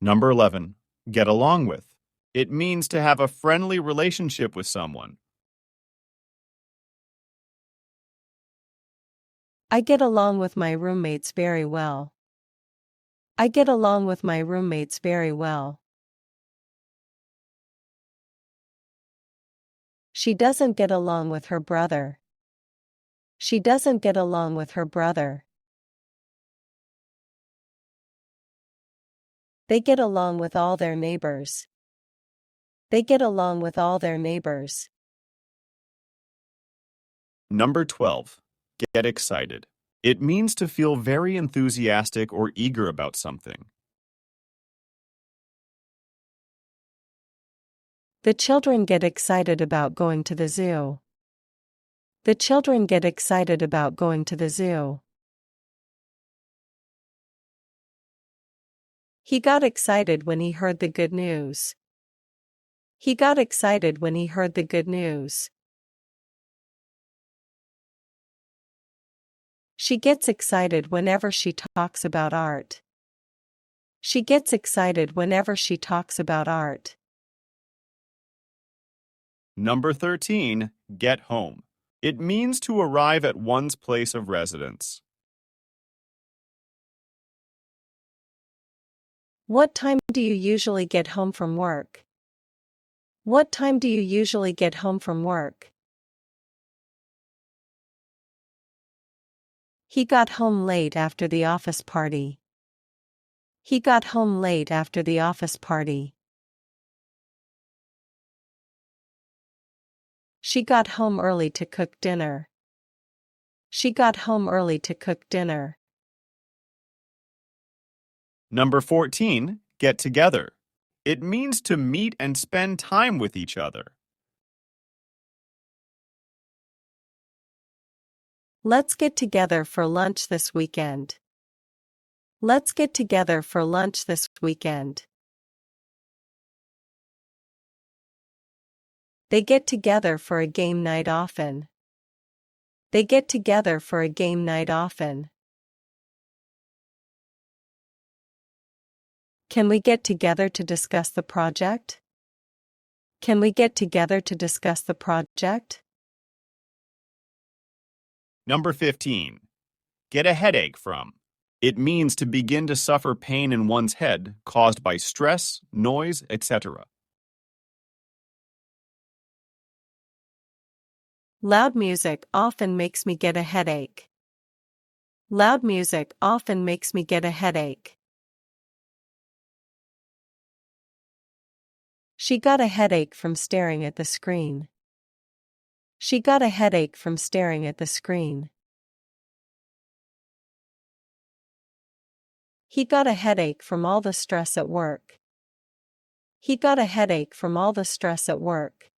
Number 11. Get along with. It means to have a friendly relationship with someone. I get along with my roommates very well. I get along with my roommates very well. She doesn't get along with her brother. She doesn't get along with her brother. They get along with all their neighbors. They get along with all their neighbors. Number 12. Get excited. It means to feel very enthusiastic or eager about something. The children get excited about going to the zoo. The children get excited about going to the zoo. He got excited when he heard the good news. He got excited when he heard the good news. She gets excited whenever she talks about art. She gets excited whenever she talks about art. Number 13. Get home. It means to arrive at one's place of residence. What time do you usually get home from work? What time do you usually get home from work? He got home late after the office party. He got home late after the office party. She got home early to cook dinner. She got home early to cook dinner. Number 14. Get together. It means to meet and spend time with each other. Let's get together for lunch this weekend. Let's get together for lunch this weekend. They get together for a game night often. They get together for a game night often. Can we get together to discuss the project? Can we get together to discuss the project? Number 15. Get a headache from. It means to begin to suffer pain in one's head caused by stress, noise, etc. Loud music often makes me get a headache. Loud music often makes me get a headache. She got a headache from staring at the screen. She got a headache from staring at the screen. He got a headache from all the stress at work. He got a headache from all the stress at work.